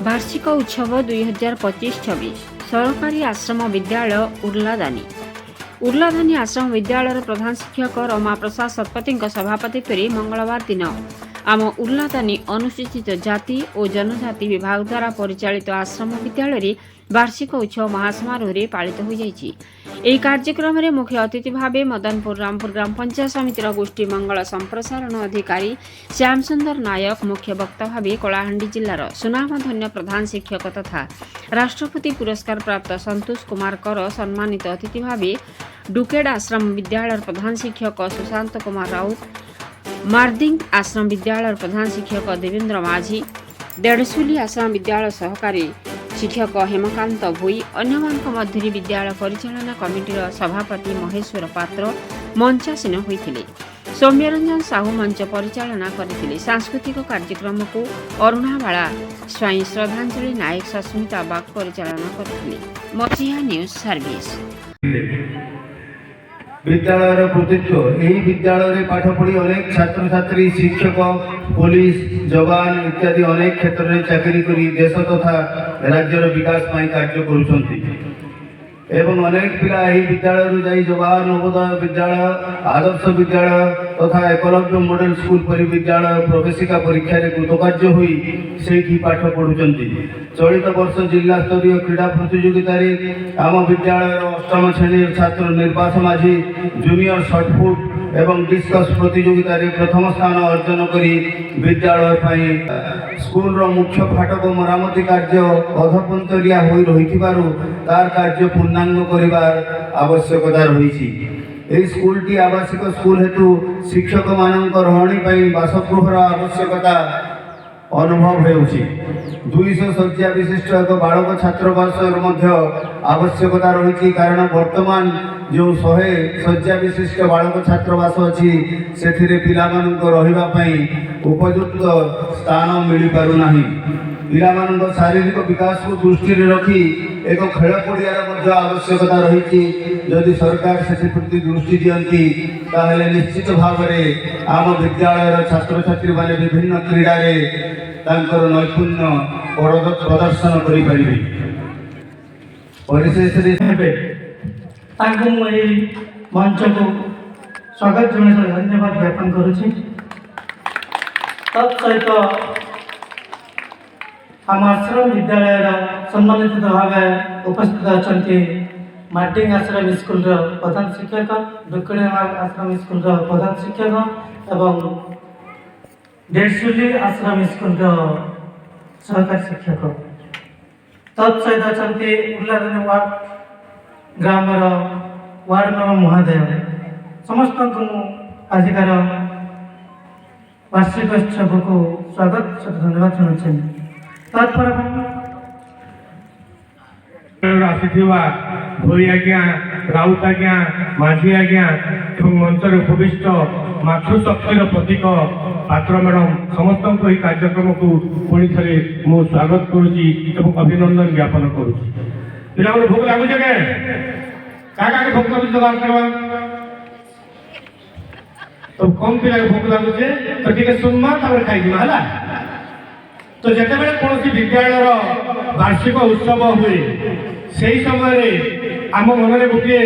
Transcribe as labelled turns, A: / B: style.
A: वार्षिक उत्सव 2025-26 सरकारी आश्रम विद्यालय उर्लादानी आश्रम विद्यालय प्रधान शिक्षक रमा प्रसाद शतपथी सभापति मंगलवार दिन आम उर्लादानी अनुसूचित जाति और जनजाति विभाग द्वारा परिचालित आश्रम विद्यालय वार्षिक उत्सव महासमारोह पालित हो जाइछि। ଏହି କାର୍ଯ୍ୟକ୍ରମରେ ମୁଖ୍ୟ ଅତିଥି ଭାବେ ମଦନପୁର ରାମପୁର ଗ୍ରାମ ପଞ୍ଚାୟତ ସମିତିର ଗୋଷ୍ଠୀ ମଙ୍ଗଳ ସମ୍ପ୍ରସାରଣ ଅଧିକାରୀ ଶ୍ୟାମ ସୁନ୍ଦର ନାୟକ ମୁଖ୍ୟ ବକ୍ତା ଭାବେ କଳାହାଣ୍ଡି ଜିଲ୍ଲାର ସୁନାମଧନ୍ୟ ପ୍ରଧାନ ଶିକ୍ଷକ ତଥା ରାଷ୍ଟ୍ରପତି ପୁରସ୍କାର ପ୍ରାପ୍ତ ସନ୍ତୋଷ କୁମାର କର ସମ୍ମାନିତ ଅତିଥି ଭାବେ ଡୁକେଡ ଆଶ୍ରମ ବିଦ୍ୟାଳୟର ପ୍ରଧାନ ଶିକ୍ଷକ ସୁଶାନ୍ତ କୁମାର ରାଉତ, ମାର୍ଦିଙ୍ଗ ଆଶ୍ରମ ବିଦ୍ୟାଳୟର ପ୍ରଧାନ ଶିକ୍ଷକ ଦେବେନ୍ଦ୍ର ମାଝୀ, ଦେଢ଼ସୁଲି ଆଶ୍ରମ ବିଦ୍ୟାଳୟ ସହକାରୀ शिक्षक हेमकांत भोई अन्यମାନଙ୍କ ମଧ୍ୟରେ विद्यालय परिचालना कमिटीर सभापति महेश्वर पात्र मंचासीन होइथिले। सौम्यरंजन साहू मंच परिचालना करथिले। सांस्कृतिक कार्यक्रम को अरुणाबाला स्वाई, श्रद्धांजलि नायक, सस्मिता बाग परिचालना करथिले। मचिया न्यूज सर्विस
B: विद्यालय कृतित्व यही विद्यालय पाठ पढ़ी अनेक छात्र छात्री शिक्षक पुलिस जवान इत्यादि अनेक क्षेत्र में चाकरी करी देश तथा राज्यर विकास कार्य करुछंती एवं अनेक पिला यही विद्यालय जाई जवाहर नवोदय विद्यालय आदर्श विद्यालय तथा एकलव्य मॉडल स्कूल परि विद्यालय प्रवेशिका परीक्षा कृतकार्य हुई से पाठ पढ़ुंट। चलित वर्ष जिला स्तरीय क्रीड़ा प्रतियोगिता आम विद्यालय अष्टम श्रेणी छात्र निर्वासन माझी जूनियर शॉर्टपुट एवं डिस्कस प्रतियोगिता प्रथम स्थान अर्जन करी विद्यालय स्कूल मुख्य फाटक मरामती कार्य अधपंतरिया हो रही तार कार्य पूर्णांग करिवार आवश्यकता रही। स्कूल टी आवासिक स्कूल हेतु शिक्षक मान रही बासगृहर आवश्यकता अनुभव होउछि। 200 शଯ୍ୟା विशिष्ट एक बालक छात्रावास आवश्यकता रही कारण वर्तमान जो 100 शଯ୍ୟା विशिष्ट बालक छात्रावास अच्छी से रही उपयुक्त स्थान मिल पारना। पिला शारीरिक विकास को दृष्टि रखी एक खेल पड़ियार आवश्यकता रही। जदि सरकार से प्रति दृष्टि दियंती ताहले निश्चित भाव में आम विद्यालय छात्र छात्री माने विभिन्न क्रीड़ा नैपुण्य प्रदर्शन करें।
C: मंच को स्वागत जन धन्यवाद ज्ञापन करुच्ची। तत्सहित आम आश्रम विद्यालय सम्मानित भाव उपस्थित अच्छा मार्टिंग आश्रम स्कूल प्रधान शिक्षक, दुकड़े आश्रम स्कूल प्रधान शिक्षक एवं डेढ़सुली आश्रम स्कूल सहकारी शिक्षक। तत्सहित अच्छा उर्लादानी वार्ड ग्राम वार्ड मेंबर महोदय समस्त को आजिकार वार्षिक उत्सव को स्वागत धन्यवाद जनाऊँ। तत्पर
D: आसीथिबा भोई आज्ञा राउत आज्ञा माझी आज्ञा एवं मंचर उपविष्ट मातृशक्तिर प्रतीक पात्र मैडम समस्त कार्यक्रम को पुणी थे मु स्वागत करुच्ची एवं अभिनंदन ज्ञापन करुच्ची। पिला भोक लगुचे क्या भोक लगुच तो कम पिला भोक लगुचे तो टे सुनमा खाई है। तो जिते बड़े कौन विद्यालय वार्षिक उत्सव हुए से समय आम मन में गोटे